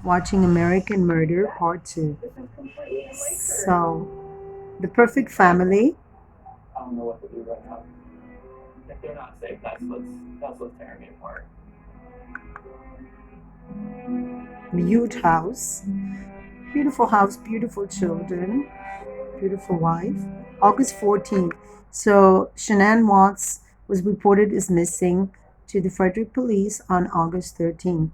watching American Murder Part 2. So, The Perfect Family, I don't know what to do right now. If they're not safe, that's what's tearing me apart. Huge House, Beautiful House, Beautiful Children, Beautiful Wife, August 14th. So, Shanann Watts was reported as missing to the Frederick police on August 13th.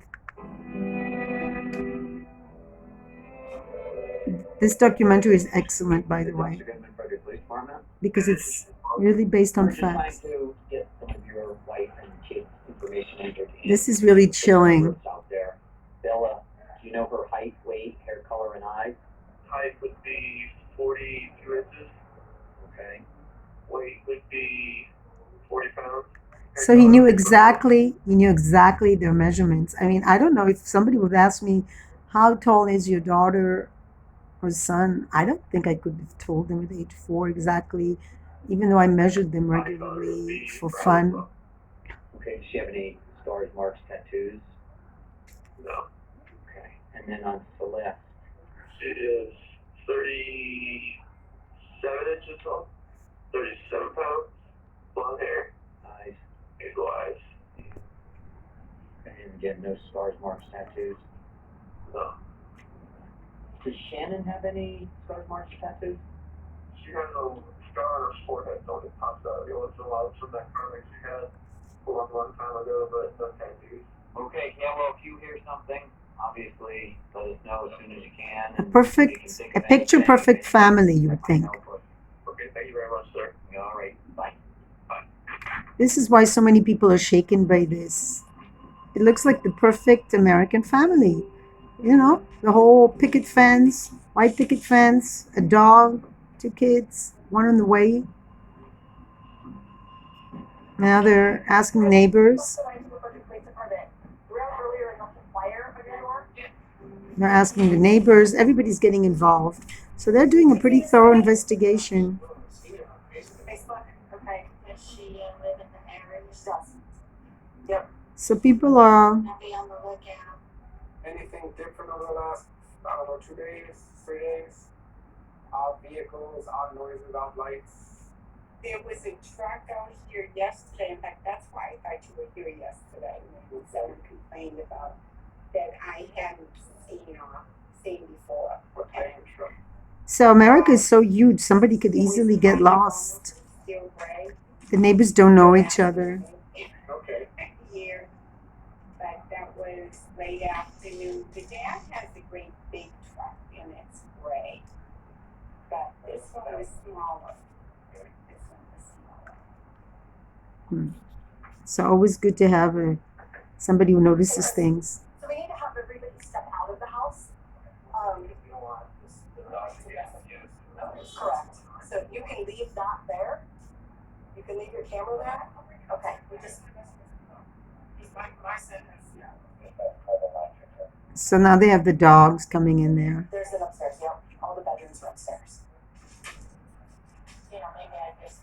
This documentary is excellent, by the way, because it's really based on We're just trying facts. to get some of your wife and kids' information entered in. This is really There's some chilling. groups out there. Bella, do you know her height, weight, hair color, and eyes? Height would be 42 inches. Okay. Weight would be 40 pounds. So he knew exactly their measurements. I mean, I don't know if somebody would ask me, how tall is your daughter or son? I don't think I could have told them at age 4 exactly, even though I measured them regularly for fun. Okay. Does she have any scars, marks, tattoos? No. Okay. And then on Celeste. She is 37 inches tall. 37 pounds. Blonde hair. Eyes. Hazel eyes. And again, no scars, marks, tattoos. No. Does Shannon have any scars, marks, tattoos? She has a scar on her forehead, so it pops out every once in a while from that carving she had a long time ago, but no tattoos. Okay, yeah, well, if you hear something, obviously let us know as soon as you can. A And if you can perfect, think a of picture anything, perfect family, you would might think. help us. Okay, thank you very much, sir. All right, bye. This is why so many people are shaken by this. It looks like the perfect American family. You know, the whole picket fence, white picket fence, a dog, 2 kids, one on the way. Now they're asking neighbors. They're asking the neighbors. Everybody's getting involved. So they're doing a pretty thorough investigation. So people are. Anything different over the last, I don't know, 2 days, 3 days? Odd vehicles, odd noises, odd lights. There was a truck out here yesterday. In fact, that's why I thought you were here yesterday. When someone complained about that I hadn't seen before. What type of truck? So America is so huge, somebody could easily get lost. Steel gray. The neighbors don't know each other. Okay. Here, but that was late afternoon. The dad has a great big truck and it's gray, but this one was smaller. This one was smaller. So always good to have somebody who notices things. So we need to have everybody step out of the house. Correct. So you can leave that there. You can leave your camera there. Okay. We just. My son has, So now they have the dogs coming in there. There's it upstairs. Yep. All the bedrooms are upstairs. maybe I just,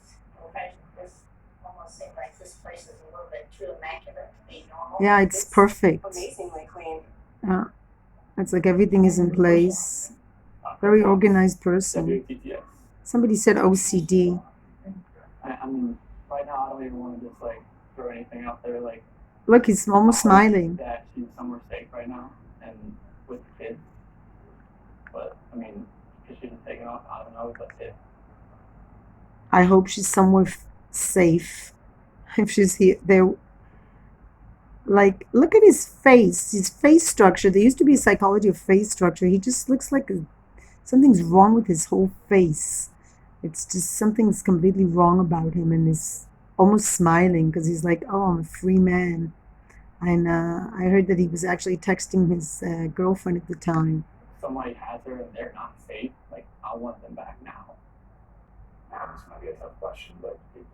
this almost seemed like this place is a little bit too immaculate to be normal. Yeah, it's perfect. Amazingly clean. Yeah. It's like everything is in place. Very organized person. WPTX. Somebody said OCD. I mean, right now I don't even want to just like throw anything out there. Like, Look, he's almost smiling. that she's somewhere safe right now and with the kids. But I mean, because she's been taken off, I don't know. But it, I hope she's somewhere safe. If she's here, there. Like, look at his face structure. There used to be a psychology of face structure. He just looks like something's wrong with his whole face. It's just something's completely wrong about him, and is almost smiling because he's like, "Oh, I'm a free man." And I heard that he was actually texting his girlfriend at the time. somebody has her and they're not safe, like I want them back now. This might be a tough question, but did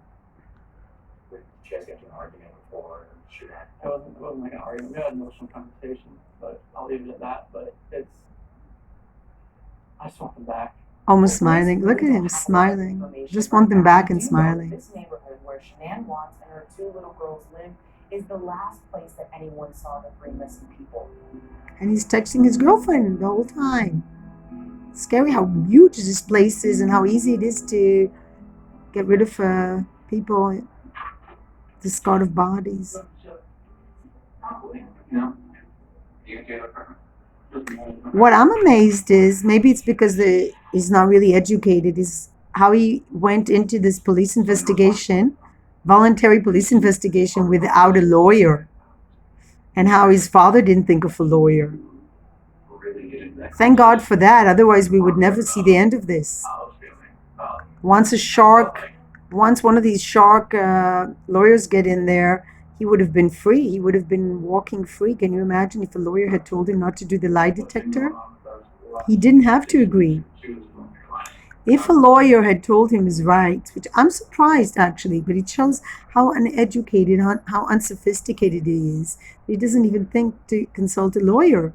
you guys get into an argument before? Should I? It wasn't like an argument. We had an emotional conversation, but I'll leave it at that. But I just want them back. Almost smiling. Look at him smiling. Just want them back and smiling. This neighborhood where Shanann Watts and her 2 little girls live is the last place that anyone saw the three missing people. And he's texting his girlfriend the whole time. Scary how huge this place is and how easy it is to get rid of people, discard of bodies. Probably, you know. You get it from. What I'm amazed is maybe it's because he's not really educated. Is how he went into this police investigation, voluntary police investigation, without a lawyer, and how his father didn't think of a lawyer. Thank God for that. Otherwise, we would never see the end of this. Once one of these shark lawyers get in there, he would have been free. He would have been walking free. Can you imagine if a lawyer had told him not to do the lie detector? He didn't have to agree. If a lawyer had told him his rights, which I'm surprised actually, but it shows how uneducated, how unsophisticated he is. He doesn't even think to consult a lawyer.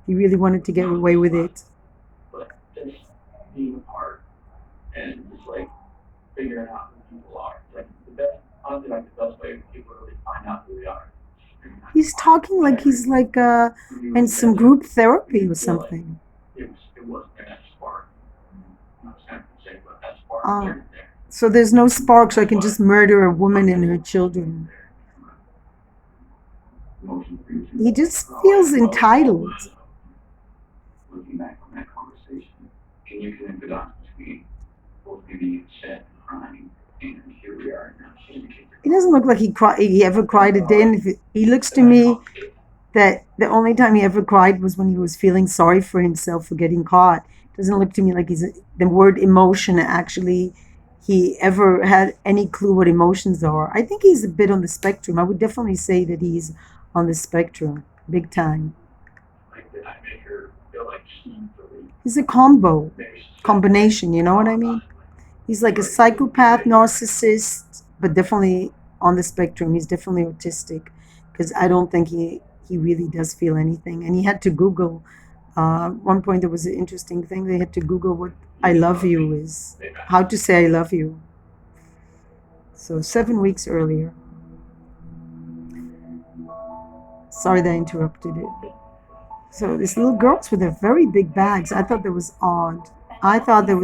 He really wanted to get away with it. But just being apart and just like figuring out who people are. Like the best, honestly, like the best way for people to really find out who they are. He's talking like he's like in some group therapy or something. It was that spark. I was kind of saying about that spark. There. So there's no spark, so I can just murder a woman and her children. He just feels entitled. Looking back on that conversation, can you connect the dots between both being upset and crying, and here we are now? He doesn't look like he ever cried a day. And he looks to me that the only time he ever cried was when he was feeling sorry for himself for getting caught. It doesn't look to me like the word emotion actually he ever had any clue what emotions are. I think he's a bit on the spectrum. I would definitely say that he's on the spectrum, big time. Like, did I make her feel like she's really He's a combination, you know what I mean? He's like a psychopath, narcissist, but definitely on the spectrum. He's definitely autistic, because I don't think he really does feel anything. And he had to Google, one point there was an interesting thing, they had to Google what I love you is, how to say I love you. So 7 weeks earlier. Sorry that I interrupted it. So these little girls with their very big bags, I thought that was odd. My dad and I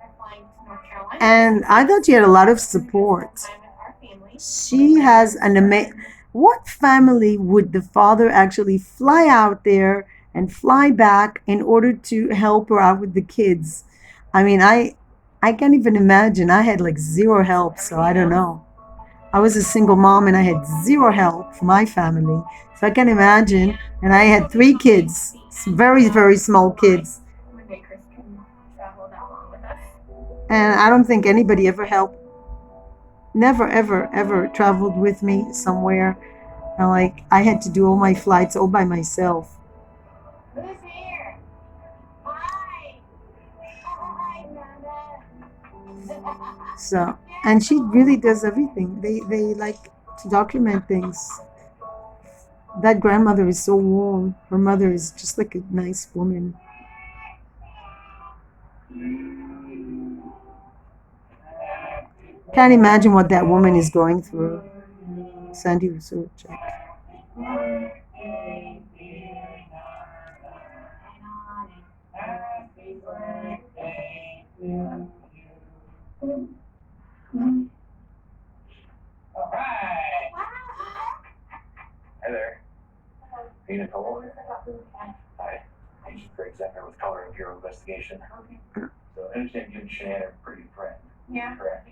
are flying to North Carolina. And I thought she had a lot of support. Time with our family. She has an amazing... What family would the father actually fly out there and fly back in order to help her out with the kids? I mean, I can't even imagine. I had like zero help, so I don't know. I was a single mom and I had zero help from my family. So I can imagine. And I had 3 kids, very, very small kids. One day Chris can travel that long with us. And I don't think anybody ever helped. Never, ever, ever traveled with me somewhere. And like, I had to do all my flights all by myself. Who's here? Hi. Hi, Nana. So, and she really does everything. They like to document things. That grandmother is so warm. Her mother is just like a nice woman. Can't imagine what that woman is going through. Sandy Russo, check. Hi there. Hey, Nicole. Hi. I'm Greg Zentner with Colorado Bureau Investigation. So I understand you and Shanann are pretty good friends. Yeah. Correct.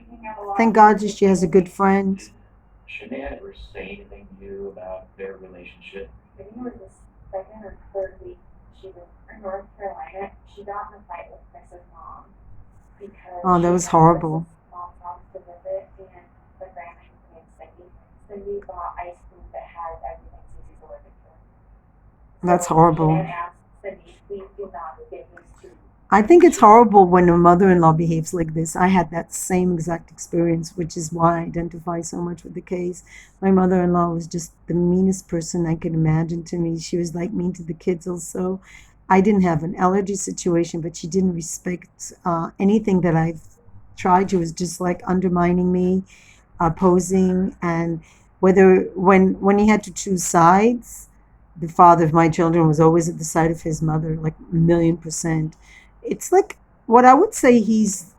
Thank God she has a good friend. Shanann ever say anything to you about their relationship? I think it was the second or third week she was in North Carolina. She got in a fight with Chris's mom because Oh, that was horrible. Mom comes to visit and the grandma's named Cindy. Cindy bought ice cream that had everything Susie's allergic to. That's horrible. And asked Cindy, please do not give these to I think it's horrible when a mother-in-law behaves like this. I had that same exact experience, which is why I identify so much with the case. My mother-in-law was just the meanest person I could imagine to me. She was like mean to the kids also. I didn't have an allergy situation, but she didn't respect anything that I've tried. She was just like undermining me. opposing, and whether when he had to choose sides, the father of my children was always at the side of his mother, like a million percent. It's like what I would say he's,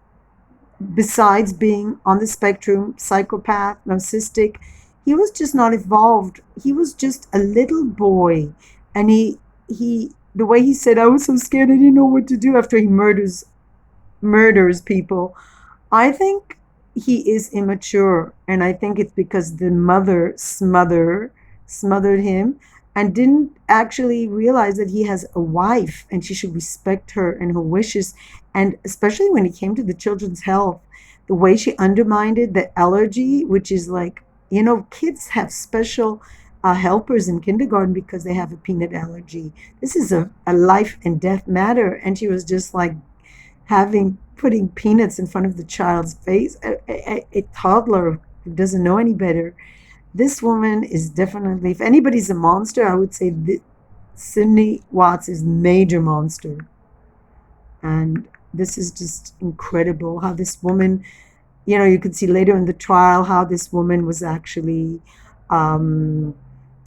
besides being on the spectrum, psychopath, narcissistic, he was just not evolved. He was just a little boy, and he the way he said, "I was so scared, I didn't know what to do," after he murders people. I think he is immature, and I think it's because the mother smothered him and didn't actually realize that he has a wife and she should respect her and her wishes. And especially when it came to the children's health, the way she undermined the allergy, which is like, kids have special helpers in kindergarten because they have a peanut allergy. This is a life and death matter. And she was just like putting peanuts in front of the child's face, a toddler who doesn't know any better. This woman is definitely, if anybody's a monster, I would say Cindy Watts is major monster. And this is just incredible how this woman, you could see later in the trial how this woman was actually, um,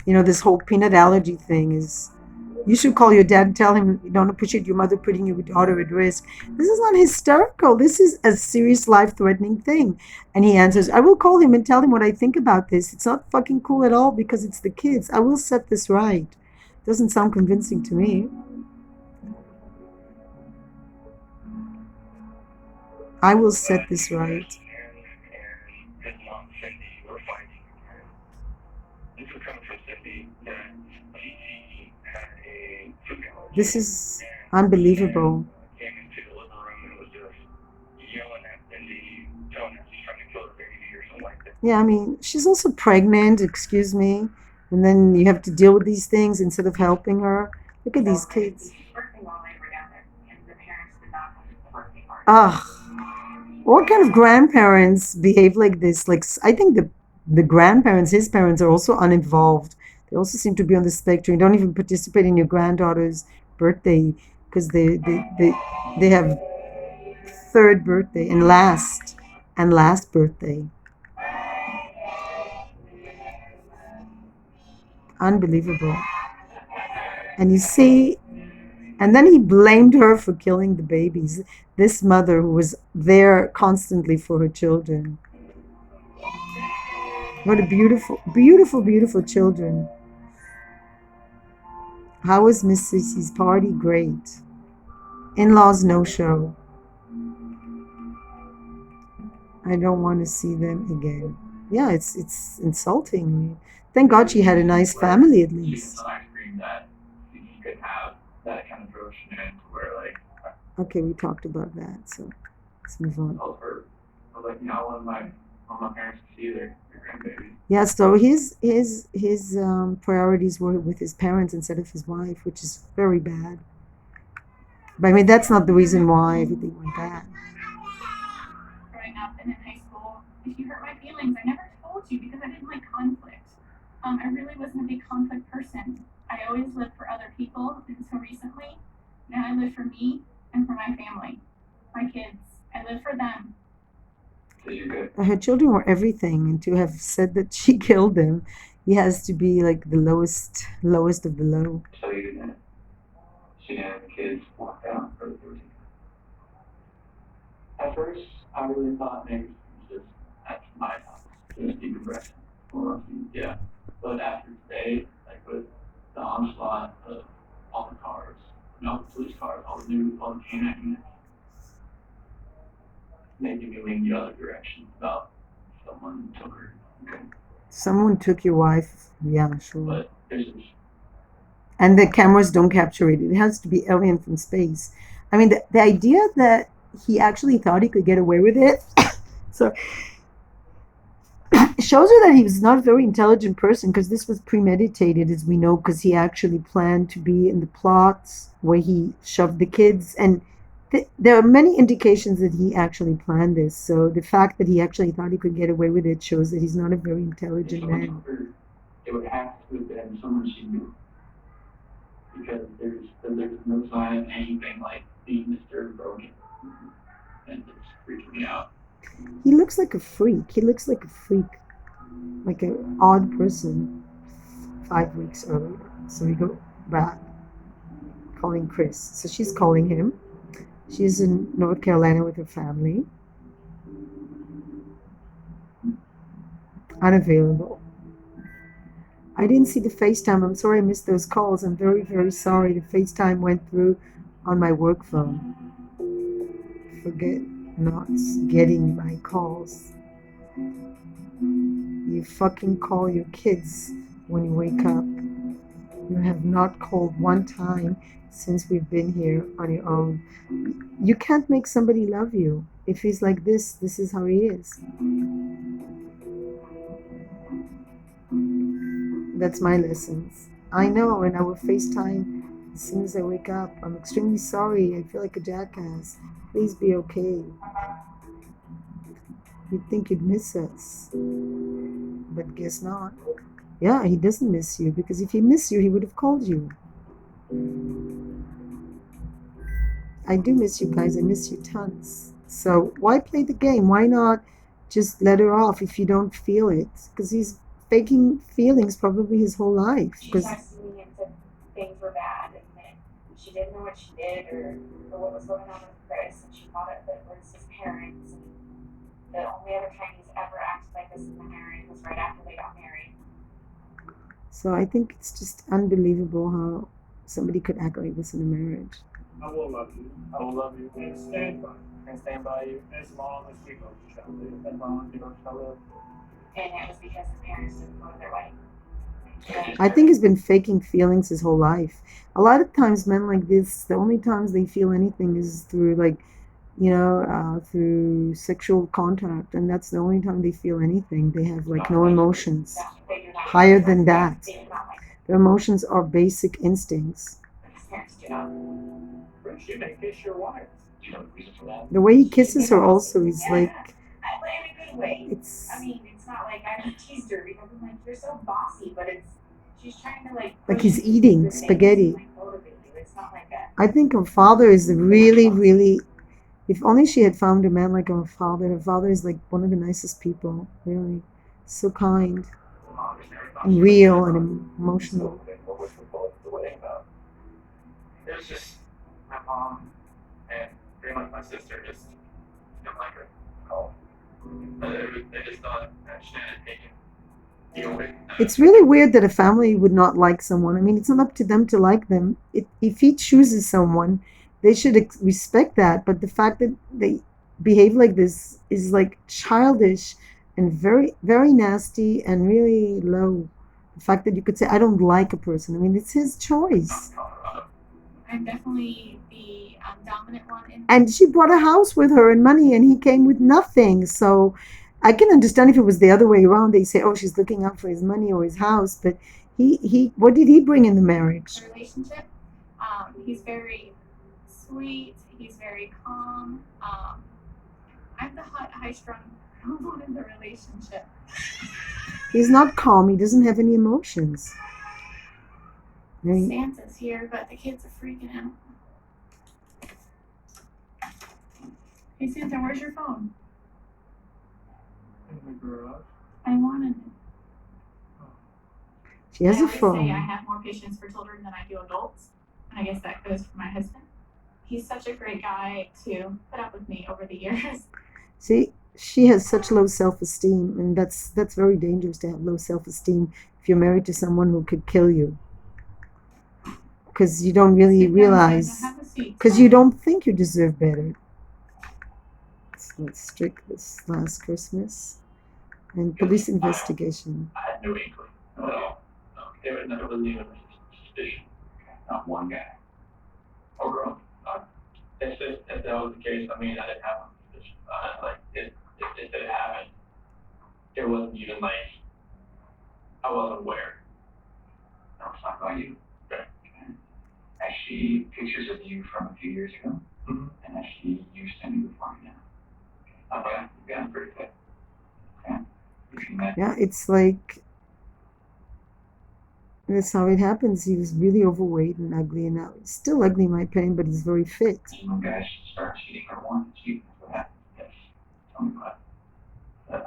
this whole peanut allergy thing is, you should call your dad and tell him you don't appreciate your mother putting your daughter at risk. This is not hysterical. This is a serious life-threatening thing. And he answers, I will call him and tell him what I think about this. It's not fucking cool at all because it's the kids. I will set this right. Doesn't sound convincing to me. I will set this right. And his mom, Cindy, were fighting. And this was coming from Cindy that Gigi had a food allergy. This is unbelievable. Came into the living room and was just yelling at Cindy, telling her she's trying to kill her baby or something like that. Yeah, I mean, she's also pregnant, excuse me. And then you have to deal with these things instead of helping her. Look at these kids. She's working while they were down there, and the parents did not work hard. Ugh. What kind of grandparents behave like this? Like, I think the grandparents, his parents, are also uninvolved. They also seem to be on the spectrum. You don't even participate in your granddaughter's birthday because they have third birthday and last birthday. Unbelievable. And you see, and then he blamed her for killing the babies. This mother who was there constantly for her children. What a beautiful, beautiful, beautiful children. How was Miss Sissy's party? Great. In-laws no show. I don't want to see them again. Yeah, it's insulting. Thank God she had a nice family at least. She's an ice cream that you could have that kind of drove shenanigans where like Okay, we talked about that, so let's move on. I was like, I want my parents to see their grandbaby. Yeah, so his priorities were with his parents instead of his wife, which is very bad. But I mean, that's not the reason why everything went bad. Growing up and in high school, if you hurt my feelings, I never told you because I didn't like conflict. I really wasn't a big conflict person. I always lived for other people until recently. Now I live for me and for my family, my kids. I live for them. So you're good. Her children were everything, and to have said that she killed them, he has to be like the lowest of the low. So you didn't. She didn't have the kids walk out for the 13th. At first, I really thought maybe it was just that's my house, just decompressing. Or yeah. But after today, like with the onslaught of all the cars, the police cars, all the canine units, making me lean the other direction about someone took her. Okay. Someone took your wife. Yeah, sure. But there's this And the cameras don't capture it. It has to be alien from space. I mean, the idea that he actually thought he could get away with it, so it shows her that he was not a very intelligent person, because this was premeditated, as we know, because he actually planned to be in the plots where he shoved the kids. And there are many indications that he actually planned this. So the fact that he actually thought he could get away with it shows that he's not a very intelligent man. it would have to have been someone she knew. Because there's no sign of anything like being disturbed or broken. And it's freaking me out. He looks like a freak. He looks like a freak, like an odd person 5 weeks earlier. So we go back, calling Chris. So she's calling him. She's in North Carolina with her family. Unavailable. I didn't see the FaceTime. I'm sorry I missed those calls. I'm very, very sorry. The FaceTime went through on my work phone. Forget not getting my calls. You fucking call your kids when you wake up. You have not called one time since we've been here on your own. You can't make somebody love you. If he's like this is how he is. That's my lessons. I know, and I will FaceTime as soon as I wake up. I'm extremely sorry. I feel like a jackass. Please be okay. You'd think you'd miss us, but guess not. Yeah, he doesn't miss you, because if he missed you, he would have called you. I do miss you guys. I miss you tons. So why play the game? Why not just let her off if you don't feel it? Because he's faking feelings probably his whole life. She 'Cause texted me and said things were bad and that she didn't know what she did or what was going on with Chris, and she thought it was his parents. And the only other time he's ever acted like this in the marriage was right after they got married. So I think it's just unbelievable how somebody could act like this in a marriage. I will love you. I will love you and stand by you. And stand by you as long as we both shall live. As long as we both shall live. And it was because the parents didn't go to their wedding. I think he's been faking feelings his whole life. A lot of times men like this, the only times they feel anything is through through sexual contact, and that's the only time they feel anything. They have like no emotions. They do not Higher than that. They do not like Their emotions are basic instincts. it. His parents do not. She may kiss your wife. Do you know the reason for that? The way he kisses her also is Yeah. like, I play in a good way. it's I mean, it's not like I teased her because I'm like, you're so bossy, but she's trying to like. like push he's you to eating do things spaghetti. and, like, motivate you. It's not like a. I think her father is really, really, if only she had found a man like her father. Her father is like one of the nicest people, really. So kind and real and emotional. What was the wedding about? It was just my mom and pretty much my sister just didn't like her. Oh. They just thought that she had taken you away. It's really weird that a family would not like someone. I mean, it's not up to them to like them. If he chooses someone, they should respect that. But the fact that they behave like this is like childish and very, very nasty and really low. The fact that you could say, I don't like a person. I mean, it's his choice. I'm definitely the dominant one in And she brought a house with her and money, and he came with nothing. So I can understand if it was the other way around. They say, oh, she's looking out for his money or his house. But he what did he bring in the marriage? the relationship. He's very sweet. He's very calm. I'm the high-strung one in the relationship. He's not calm. He doesn't have any emotions. I mean, Santa's here, but the kids are freaking out. Hey Santa, where's your phone? In the garage. I wanted it. she has I a always say I phone. have more patience for children than I do adults, and I guess that goes for my husband. He's such a great guy to put up with me over the years. See, she has such low self-esteem, and that's very dangerous to have low self-esteem if you're married to someone who could kill you. Because you don't really Sit down, realize, Santa, have a seat. because you don't think you deserve better. So let's strike this last Christmas. And police investigation. I had no inkling, no at all. No, there wasn't even a suspicion. Not one guy. Or girl. If that was the case, I mean, I didn't have a suspicion. Like, if it happened, it wasn't even like, I wasn't aware. No, it's not about you. Okay. Has she pictures of you from a few years ago? Mhm. And has she used any before you now? Okay, you've gotten pretty good. Okay. If you met Yeah, it's like, that's how it happens. He was really overweight and ugly, and now he's still ugly in my opinion, but he's very fit. some guys start cheating or want to cheat, that's what happens. Yes. 25.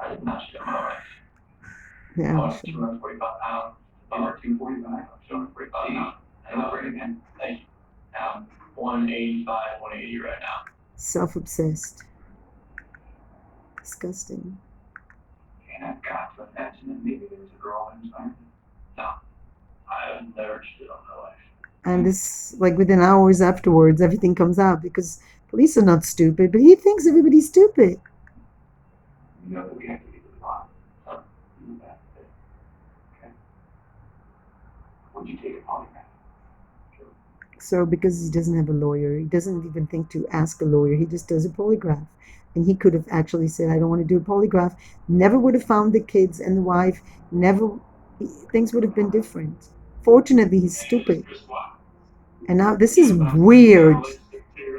I did not shoot my wife. I Yeah, was sure. 245 pounds. 245. 245 pounds. And I'll bring again. Thank you. Now, 185, 180 right now. Self-obsessed. Disgusting. And I've got to imagine that maybe there's a girl in his family. No, I have never cheated on my wife. And this, like within hours afterwards, everything comes out because police are not stupid, but he thinks everybody's stupid. You know that we have to get to the bottom. So, you know that. Okay. Would you take a polygraph? Sure. So because he doesn't have a lawyer, he doesn't even think to ask a lawyer. He just does a polygraph. And he could have actually said, I don't want to do a polygraph. Never would have found the kids and the wife. Never, things would have been different. Fortunately, he's stupid. And now this is weird.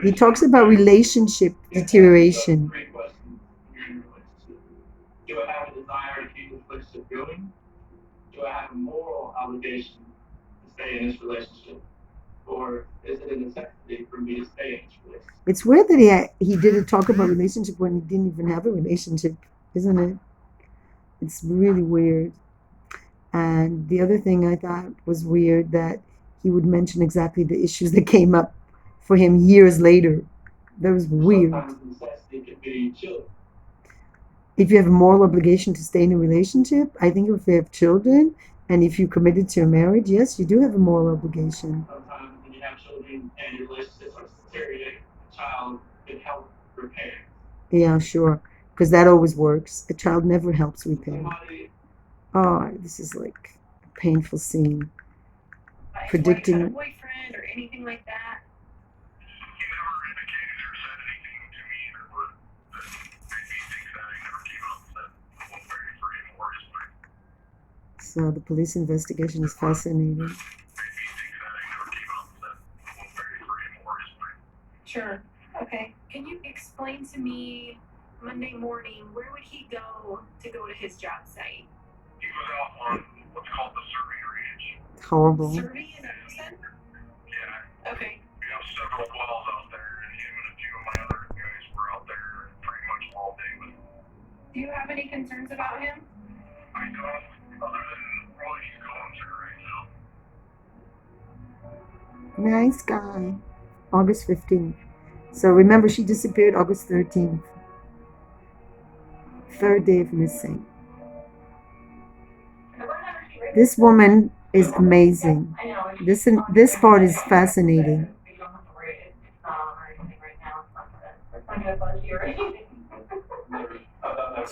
He talks about relationship deterioration. Great question. You're in a relationship. Do I have a desire to keep this relationship going? Do I have a moral obligation to stay in this relationship? Or is it a necessity for me to stay in this relationship? It's weird that he didn't talk about relationship when he didn't even have a relationship, isn't it? It's really weird. And the other thing I thought was weird that he would mention exactly the issues that came up for him years later. That was weird. Sometimes necessity can be children. If you have a moral obligation to stay in a relationship, I think if you have children and if you're committed to a marriage, yes, you do have a moral obligation. Sometimes when you have children and your relationships are deteriorating, a child can help repair. Yeah, sure. Because that always works. A child never helps repair. Somebody, Oh, this is like a painful scene. His Predicting- wife had a boyfriend or anything like that. He never indicated or said anything to me that would that made me think that. He never came out and said 133 or his wife. So the police investigation is fascinating. Made me think that. He never came out and said 133 or his wife. Sure. Okay. Can you explain to me Monday morning where would he go to his job site? He was out on what's called the survey range. Horrible. Survey, is that what you said? Yeah, Okay. we have several wells out there, and him and a few of my other guys were out there pretty much all day with him. Do you have any concerns about him? I don't, other than what he's going through right now. Nice guy. August 15th. So remember, she disappeared August 13th. Third day of missing. This woman is amazing. This part is fascinating.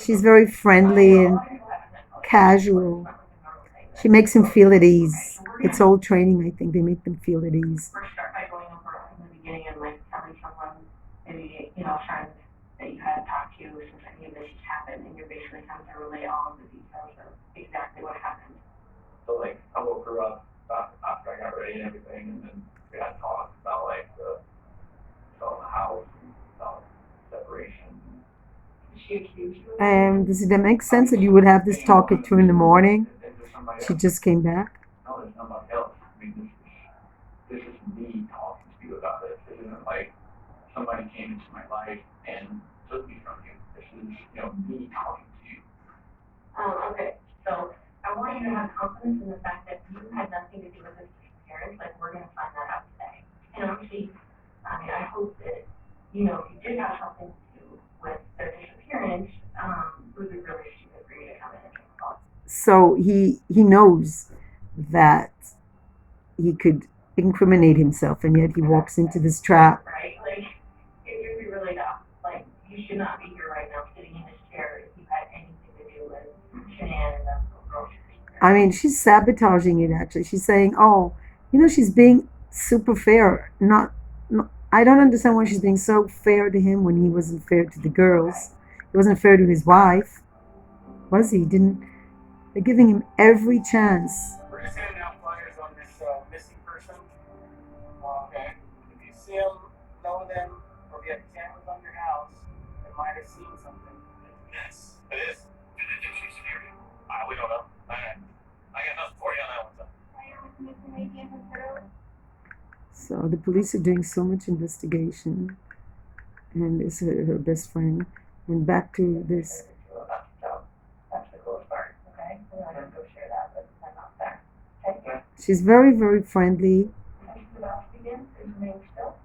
She's very friendly and casual. She makes him feel at ease. It's all training, I think. They make them feel at ease. First start by going over it in the beginning and like telling someone, maybe, you know, a friend that you hadn't talked to since any of this has happened, and you're basically having to relay all of the details of exactly what happened. so like, I woke her up after I got ready and everything, and then we had talks about like about the house, and about separation. She accused you of Does it make sense that you would have this talk at 2 in the morning? She just came back. No, there's nobody else. I mean, this is me talking to you about this. This isn't like somebody came into my life and took me from you. This is, me talking to you. Okay, so I want you to have confidence in the fact that you had nothing to do with his disappearance, like we're gonna find that out today. And obviously, I mean, I hope that, you know, if you did have something to do with their disappearance, it would be really stupid for you to come in and take a call. So he knows that he could incriminate himself, and yet he walks into this trap. Right, like, it would be really dumb, like, you should not be here right now sitting in this chair if you had anything to do with Shanann and the groceries. I mean, she's sabotaging it, actually. She's saying, oh, she's being super fair. I don't understand why she's being so fair to him when he wasn't fair to the girls. He wasn't fair to his wife. Was he? They're giving him every chance. We're just handing out flyers on this missing person. Okay. If you see them, know them, or if you have cameras on your house, they might have seen something. Yes, it is. Did it just use here? We don't know. I got nothing for you on that one, so. So the police are doing so much investigation, and it's her best friend. and back to this. So that's the coolest part, okay? And then I can go share that with my mom there. Okay? She's very, very friendly. As she's about to begin, please remain still.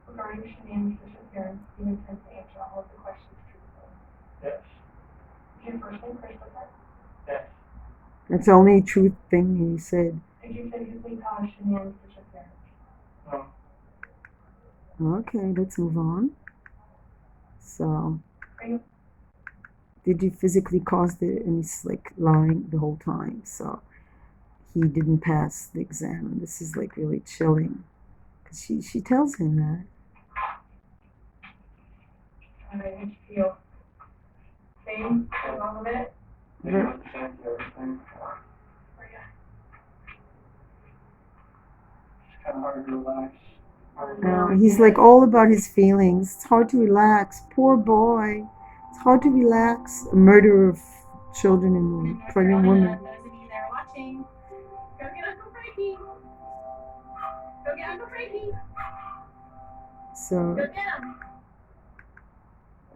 Regarding Shanann's disappearance, you intend to answer all of the questions truthfully. Yes. Is your first name Christopher? Yes. That's the only truth thing he said. Did you physically cause Shanann's disappearance? No. Okay, let's move on. So, Are you did you physically cause the, and he's like lying the whole time. So, he didn't pass the exam. And this is like really chilling. Because she tells him that. trying to feel same as all of it? They got the same for everything. Or yeah? It's kind of hard to relax. He's like all about his feelings. It's hard to relax. Poor boy. It's hard to relax. A murderer of children and pregnant women. Those of you that are watching, go get Uncle Frankie. Go get Uncle Frankie. So, Go get him.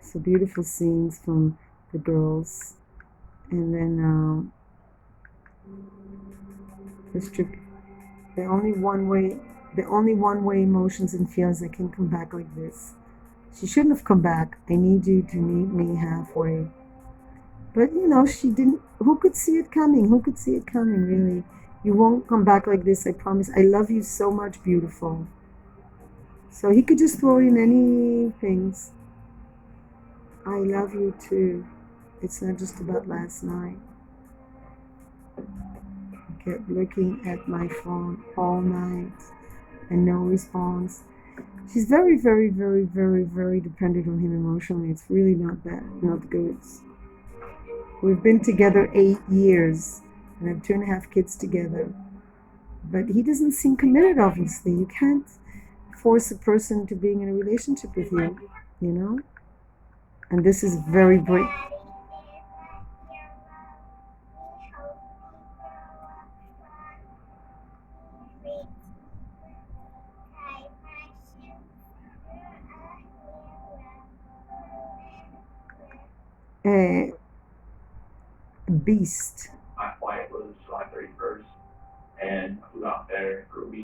so beautiful scenes from the girls. And then the only one way emotions and feelings that can come back like this. She shouldn't have come back. I need you to meet me halfway. But you know, she didn't. Who could see it coming? Who could see it coming, really? You won't come back like this, I promise. I love you so much, beautiful. So he could just throw in any things. I love you too. It's not just about last night. I kept looking at my phone all night and no response. She's very, very, very, very, very dependent on him emotionally. It's really not good. We've been together 8 years and have 2.5 kids together. But he doesn't seem committed, obviously. You can't force a person to being in a relationship with you, you know? And this is very brave. Beast. My flight was July 31st, and I flew out there for a week.